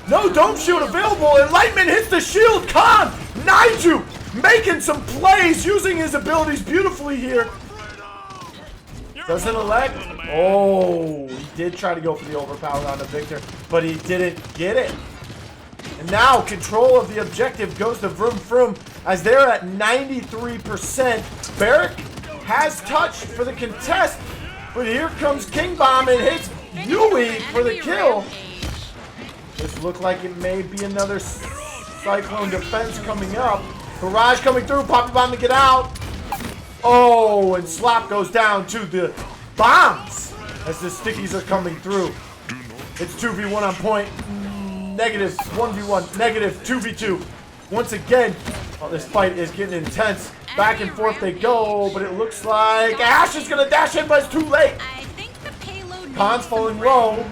No Dome Shield available. Enlightenment hits the shield. Khan, xNyjuw making some plays, using his abilities beautifully here. Doesn't elect. Oh, he did try to go for the overpower on the Victor, but he didn't get it. And now control of the objective goes to Vroum Froum, as they're at 93%. Barrack has touched for the contest, but here comes King Bomb and hits Yiuii for the kill. This looked like it may be another Cyclone defense coming up. Barrage coming through, Poppy Bomb to get out. Oh, and Slop goes down to the bombs as the stickies are coming through. It's 2v1 on point. Negative 1v1, negative 2v2. Once again, this fight is getting intense. Back and forth they go, but it looks like Ash is gonna dash in, but it's too late. I think the payload Khan's falling low.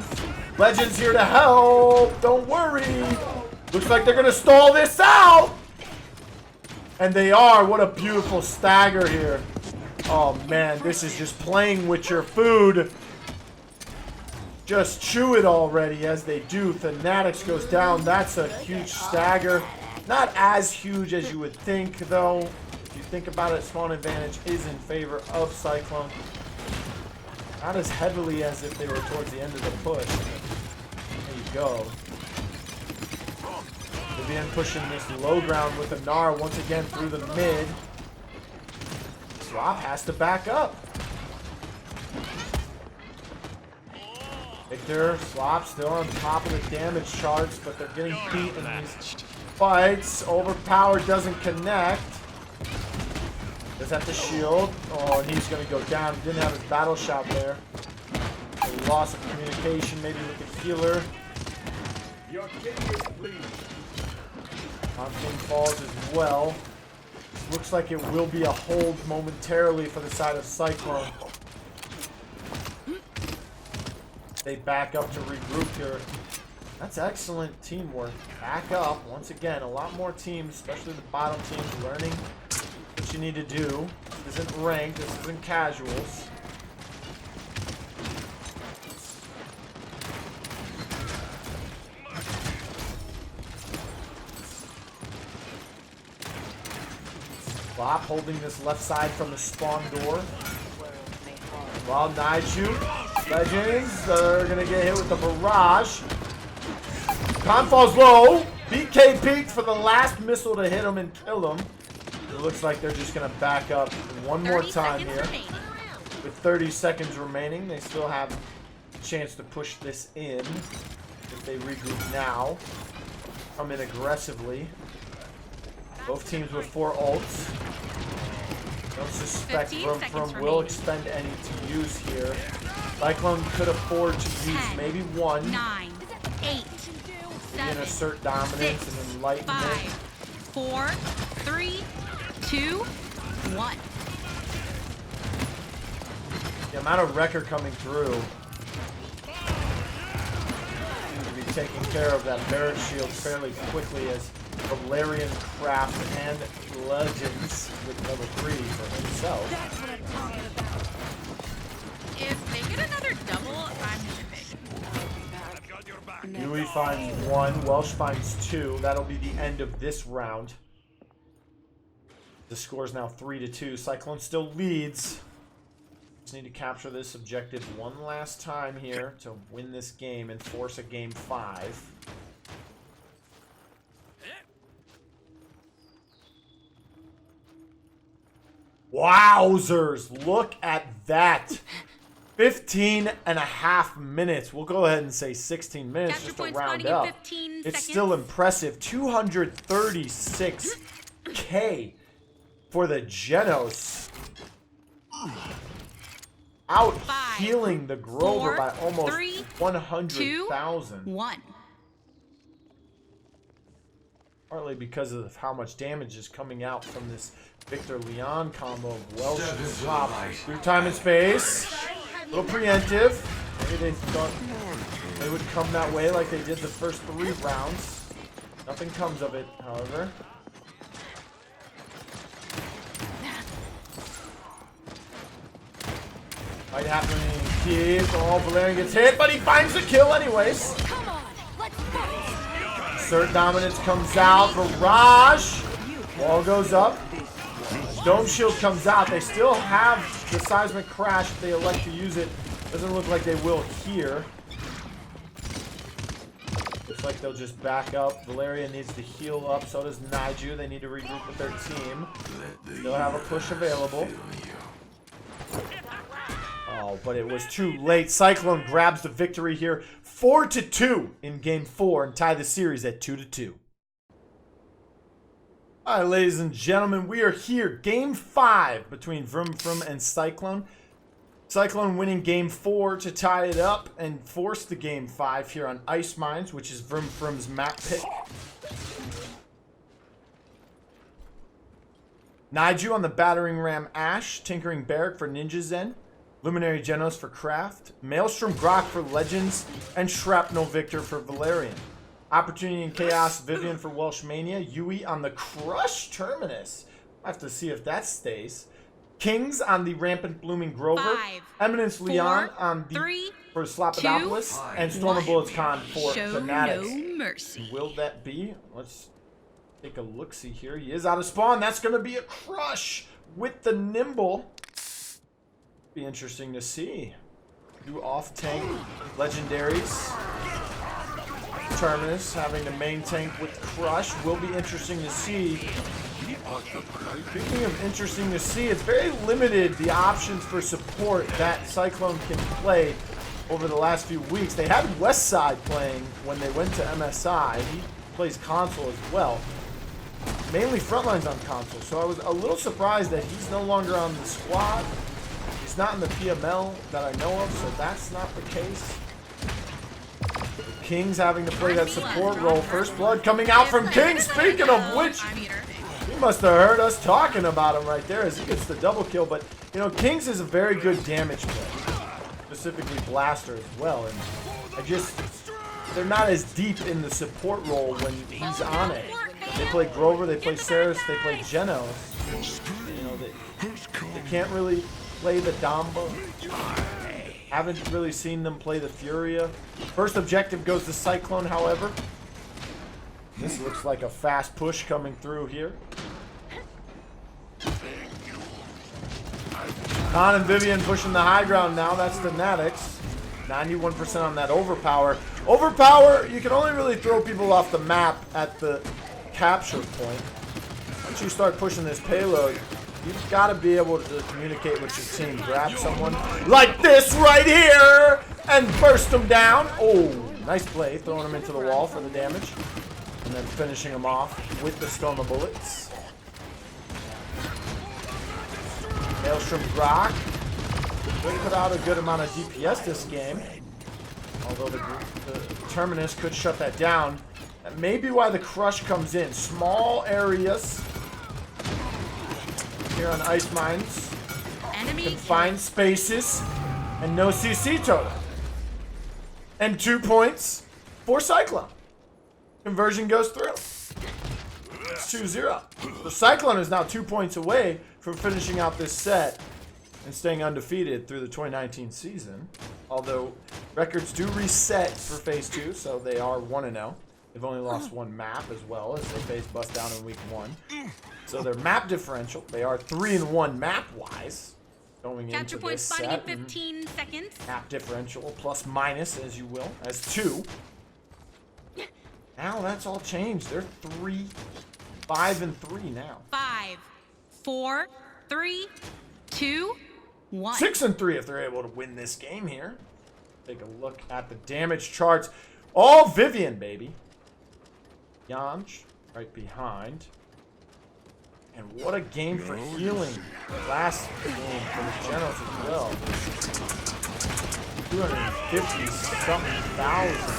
Legendz here to help. Don't worry. Looks like they're gonna stall this out. And they are. What a beautiful stagger here. Oh man, this is just playing with your food. Just chew it already, as they do. Thanaticz goes down. That's a huge stagger. Not as huge as you would think, though. If you think about it, spawn advantage is in favor of Cyclone. Not as heavily as if they were towards the end of the push. There you go. Vivian pushing this low ground with a Gnar once again through the mid. Slop has to back up. Victor, Slop still on top of the damage charts, but they're getting beat in these fights. Overpowered doesn't connect. Does have to shield. Oh, and he's going to go down. Didn't have his battle shot there. A loss of communication maybe with the healer. Your king is bleeding. King falls as well. Looks like it will be a hold momentarily for the side of Cyclone. They back up to regroup here. That's excellent teamwork. Back up. Once again, a lot more teams, especially the bottom teams, learning what you need to do. This isn't ranked. This isn't casuals. Slop holding this left side from the spawn door. While xNyjuw, Legendz are going to get hit with the barrage. Khan falls low. BK peeked for the last missile to hit him and kill him. It looks like they're just going to back up one more 30 time seconds here. remaining. With 30 seconds remaining, they still have a chance to push this in. If they regroup now, come in aggressively. Both teams with 4 ults. Don't suspect 15 Vroum seconds Froum will remaining. expend any to use here. Cyclone could afford to use 10, maybe one. 9, 8, And 7, assert dominance 6, and enlightenment. 5, 4, 3, 2, 1. The amount of record coming through seems to be taking care of that barrack shield fairly quickly as Valariian Craft and Legendz with level 3 for himself. If they get another double, I'm shipping. Yiuii finds 1, Welsh finds 2. That'll be the end of this round. The score is now 3-2. Cyclone still leads. Just need to capture this objective one last time here to win this game and force a game 5. Wowzers! Look at that! 15.5 minutes. We'll go ahead and say 16 minutes Capture just to points round spawning in up. 15 It's seconds. still impressive. 236k for the Genos. Out 5, healing the Grover 4, by almost 3, 100,000. 1. Partly because of how much damage is coming out from this Victor Leon combo of Welsh and top. Through time and space. A little preemptive. Maybe they thought they would come that way like they did the first 3 rounds. Nothing comes of it, however. Might happen in Kiev. Oh, Valariian gets hit, but he finds the kill anyways. Come on, let's fight! Assert dominance comes out for Raj. Wall goes up. Dome shield comes out. They still have the seismic crash if they elect to use it. Doesn't look like they will here. Looks like they'll just back up. Valariian needs to heal up. So does xNyjuw. They need to regroup with their team. They'll have a push available. Oh, but it was too late. Cyclone grabs the victory here. 4-2 in game 4 and tie the series at 2-2. All right, ladies and gentlemen, we are here. Game 5 between Vroum Froum and Cyclone. Cyclone winning game 4 to tie it up and force the game 5 here on Ice Mines, which is Vroum Froum's map pick. xNyjuw on the Battering Ram Ash, Tinkering Barrack for NinjaXhen, Luminary Genos for Craft, Maelstrom Grok for Legendz, and Shrapnel Victor for Valariian. Opportunity and Chaos Vivian for Welshmania, Yiuii on the Crush Terminus. I have to see if that stays. Kingz on the Rampant Blooming Grover, 5, Eminence 4, Leon on the 3, for Slopodopolous, 2, and Storm of 1. Bullets Con for Show Thanaticz. no mercy. Will that be? Let's take a look-see here. He is out of spawn. That's going to be a Crush with the Nimble. Be interesting to see. Do off-tank legendaries. Terminus having the main tank with Crush will be interesting to see. Speaking of interesting to see, it's very limited the options for support that Cyclone can play over the last few weeks. They had Westside playing when they went to MSI. He plays console as well. Mainly Frontline's on console, so I was a little surprised that he's no longer on the squad. He's not in the PML that I know of, so that's not the case. Kingz having to play that support role. First blood coming out from Kingz. Speaking of which, he must have heard us talking about him right there as he gets the double kill. But, you know, Kingz is a very good damage player, specifically Blaster as well. And they're not as deep in the support role when he's on it. They play Grover, they play Ceres, they play Genos. You know, they can't really play the Damba. Haven't really seen them play the Furia. First objective goes to Cyclone, however. This looks like a fast push coming through here. Khan and Vivian pushing the high ground now. That's the Thanaticz. 91% on that Overpower. Overpower, you can only really throw people off the map at the capture point. once you start pushing this payload, you've got to be able to communicate with your team. Grab someone like this right here and burst them down. Oh, nice play, throwing them into the wall for the damage. And then finishing them off with the storm of bullets. Maelstrom Rock. Could put out a good amount of DPS this game. Although the Terminus could shut that down. That may be why the Crush comes in. Small areas here on Ice Mines. Confined spaces. And no CC total. And 2 points for Cyclone. Conversion goes through. It's 2-0. The Cyclone is now 2 points away from finishing out this set and staying undefeated through the 2019 season. Although records do reset for Phase 2, so they are 1-0. They've only lost one map as well as they faced Bust Down in Week 1. So their map differential, they are 3-1 map-wise going Capture into point this spotting set. in 15 seconds. Map differential, plus minus as you will, as 2. Now that's all changed. They're 5-3 now. 5, 4, 3, 2, 1. 6-3 if they're able to win this game here. Take a look at the damage charts. All Vivian, baby. Yanj right behind. And what a game for healing. Last game for the Generals as well. 250-something thousand.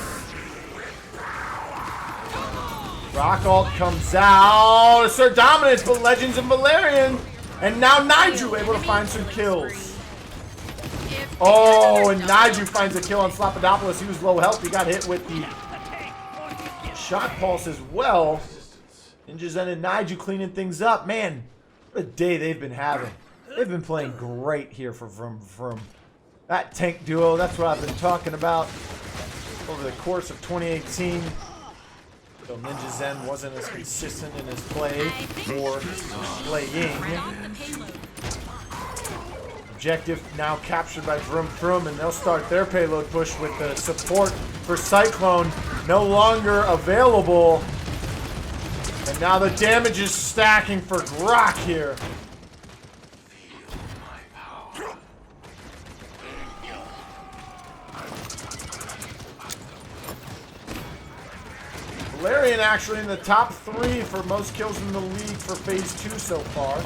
Rock Alt comes out. Assert dominance, but Legendz and Valariian. And now XNyjuw able to find some kills. Oh, and XNyjuw finds a kill on Slopodopolous. He was low health. He got hit with the shot pulse as well. NinjaXhen and XNyjuw cleaning things up. Man, what a day they've been having. They've been playing great here for Vroum Froum. That tank duo, that's what I've been talking about over the course of 2018. So NinjaXhen wasn't as consistent in his play or playing. Objective now captured by Vroum Froum, and they'll start their payload push with the support for Cyclone no longer available. And now the damage is stacking for Grok here. Valariian actually in the top 3 for most kills in the league for Phase 2 so far.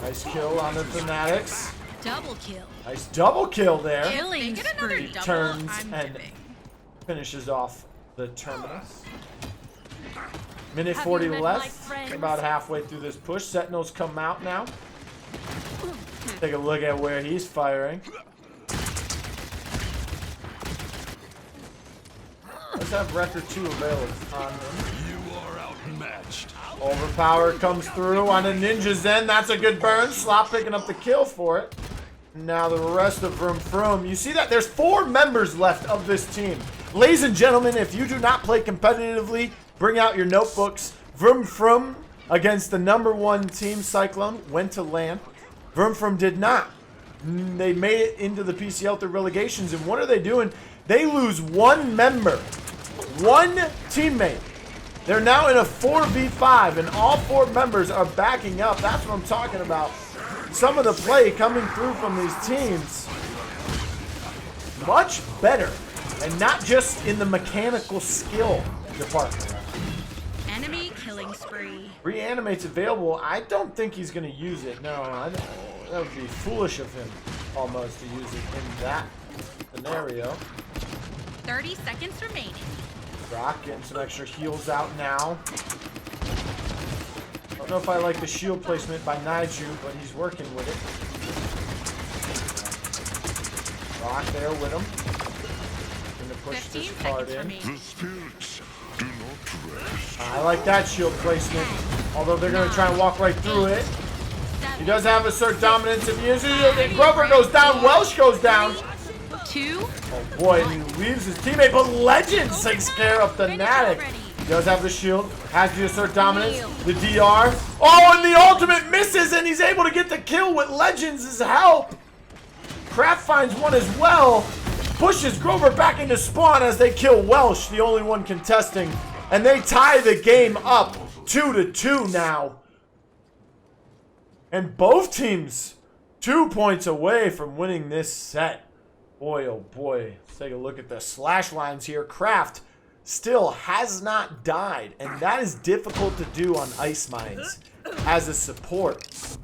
Nice kill on the Thanaticz. Double kill. Nice double kill there. Killing spree. Turns and finishes off the Terminus. Minute 40 left. About halfway through this push. Sentinels come out now. Take a look at where he's firing. Let's have record 2 available on him. You are outmatched. Overpower comes through on a NinjaXhen. That's a good burn. Slop picking up the kill for it. Now the rest of Vroum Froum. You see that? There's 4 members left of this team. Ladies and gentlemen, if you do not play competitively, bring out your notebooks. Vroum Froum against the #1 team, Cyclone, went to land. Vroum Froum did not. They made it into the PCL through relegations, and what are they doing? They lose 1 member, 1 teammate. They're now in a 4v5, and all 4 members are backing up. That's what I'm talking about. Some of the play coming through from these teams, much better, and not just in the mechanical skill department. Enemy killing spree. Reanimate's available. I don't think he's going to use it. No, that would be foolish of him almost to use it in that scenario. 30 seconds remaining. Rock getting some extra heals out now. I don't know if I like the shield placement by XNyjuw, but he's working with it. Rock there with him. Gonna push 15 this card seconds in. remaining. The spirits do not rest. I like that shield placement. Although they're gonna try and walk right through it. He does have assert dominance. If he uses it, Grover goes down, Welsh goes down. 2. Oh boy, and he leaves his teammate, but Legendz takes care of Thanaticz. He does have the shield, has the assert dominance, the DR. Oh, and the ultimate misses, and he's able to get the kill with Legendz' help. Kraft finds one as well. pushes Grover back into spawn as they kill Welsh, the only one contesting. And they tie the game up 2-2 now. And both teams 2 points away from winning this set. Boy, oh boy. Let's take a look at the slash lines here. Kraft still has not died, and that is difficult to do on ice mines as a support.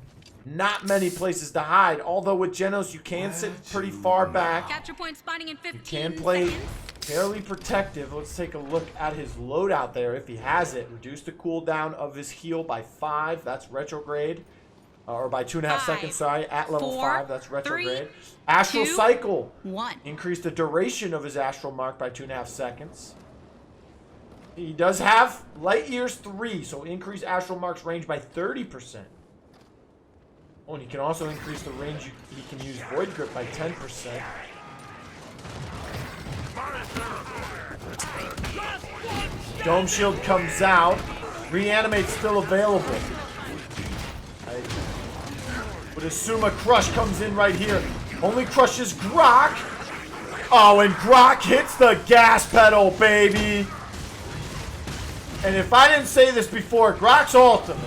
Not many places to hide, although with Genos you can sit pretty far back. Capture point spawning in 15 You can play seconds. fairly protective. Let's take a look at his loadout there if he has it. Reduce the cooldown of his heal by 5. That's retrograde. Or by 2.5 seconds, sorry. At level 4, 5, that's retrograde. 3, Astral 2, Cycle. 1. Increase the duration of his astral mark by 2.5 seconds. He does have light years 3, so increase astral mark's range by 30%. Oh, and he can also increase the range he can use Void Grip by 10%. Dome Shield comes out. Reanimate's still available. I would assume a Crush comes in right here. Only crushes Grok. Oh, and Grok hits the gas pedal, baby. And if I didn't say this before, Grok's ultimate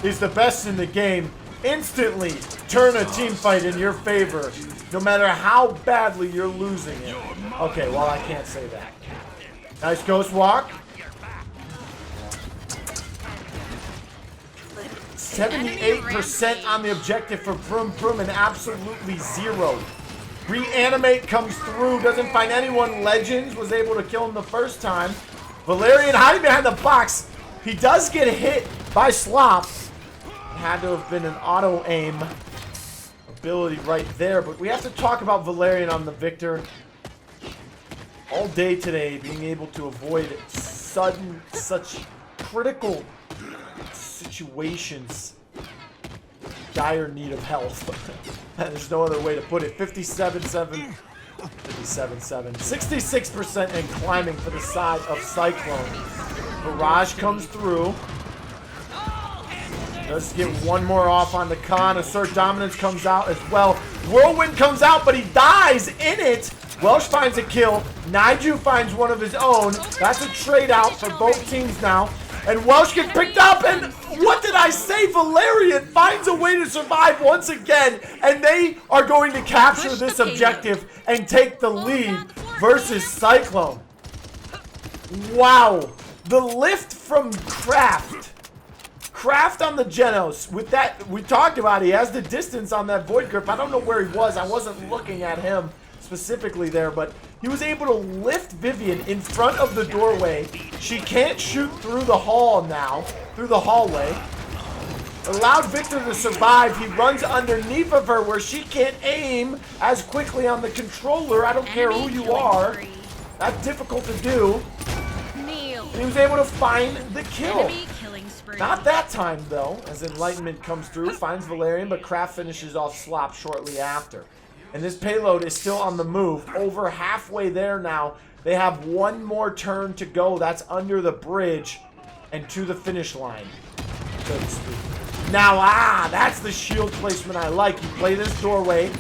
is the best in the game. Instantly turn a team fight in your favor, no matter how badly you're losing it. Okay, well, I can't say that. Nice Ghost Walk. 78% on the objective for Vroum Froum and absolutely 0. Reanimate comes through, doesn't find anyone. Legendz was able to kill him the first time. Valariian hiding behind the box. He does get hit by Slop. Had to have been an auto aim ability right there, but we have to talk about Valariian on the Victor all day today, being able to avoid such critical situations, dire need of health. There's no other way to put it. 57-7, 66% and climbing for the side of Cyclone. Barrage comes through. Does get one more off on the con. Assert Dominance comes out as well. Whirlwind comes out, but he dies in it. Welsh finds a kill. XNyjuw finds one of his own. That's a trade out for both teams now. And Welsh gets picked up, and what did I say? Valariian finds a way to survive once again, and they are going to capture this objective and take the lead versus Cyclone. Wow. The lift from Kraft on the Genos. With that, we talked about, he has the distance on that Void Grip. I don't know where he was. I wasn't looking at him specifically there, but he was able to lift Vivian in front of the doorway. She can't shoot through the hall now, through the hallway. Allowed Victor to survive. He runs underneath of her where she can't aim as quickly on the controller. I don't care who you are. That's difficult to do. He was able to find the kill. Not that time, though, as Enlightenment comes through, finds Valariian, but Kraft finishes off Slop shortly after. And this payload is still on the move. Over halfway there now. They have one more turn to go. That's under the bridge and to the finish line, so to speak. Now, that's the shield placement I like. You play this doorway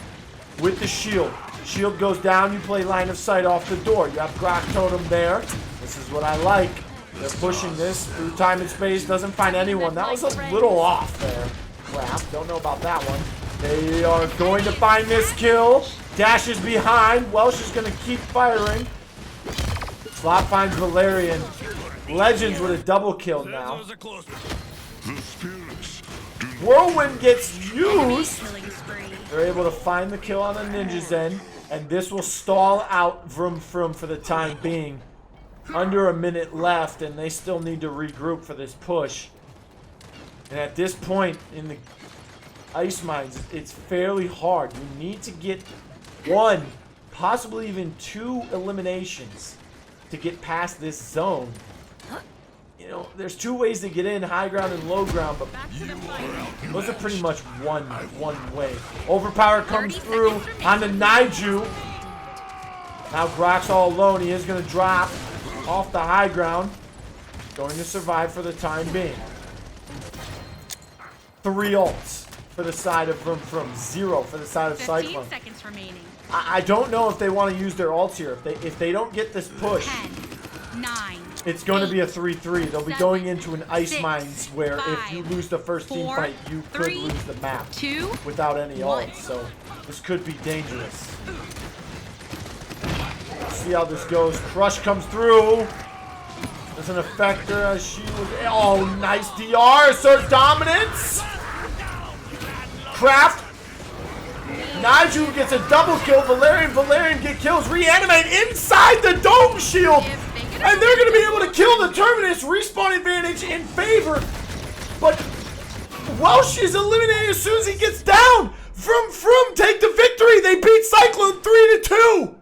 with the shield. Shield goes down, you play line of sight off the door. You have Grok Totem there. This is what I like. They're pushing this through time and space. Doesn't find anyone. That was a little off there. Kraft, don't know about that one. They are going to find this kill. Dashes behind. Welsh is going to keep firing. Slop finds Valariian. Legendz with a double kill now. Whirlwind gets used. They're able to find the kill on the NinjaXhen, and this will stall out Vroum Froum for the time being. Under a minute left, and they still need to regroup for this push. And at this point in the ice mines, it's fairly hard. You need to get one, possibly even 2 eliminations to get past this zone. You know, there's 2 ways to get in, high ground and low ground, but those are pretty much one way. Overpower comes through on the XNyjuw. Now Grok's all alone. He is going to drop off the high ground. Going to survive for the time being. 3 ults. for the side of Vroum Froum. 0 for the side of 15 Cyclone. seconds remaining. I don't know if they want to use their ults here. If they don't get this push, 10, 9. it's going to be a 3-3. They'll be going 7, into an ice 6, mines where if 5, you lose the first team 4, fight, you could 3, lose the map 2, without any 1. ults. So this could be dangerous. Let's see how this goes. Crush comes through. Doesn't affect her as she was. Oh, nice DR. Assert dominance. Craft. XNyjuw gets a double kill. Valariian get kills. Reanimate inside the dome shield. And they're going to be able to kill the Terminus. Respawn advantage in favor. But Welsh is eliminated as soon as he gets down. Vroum Froum take the victory. They beat Cyclone 3-2.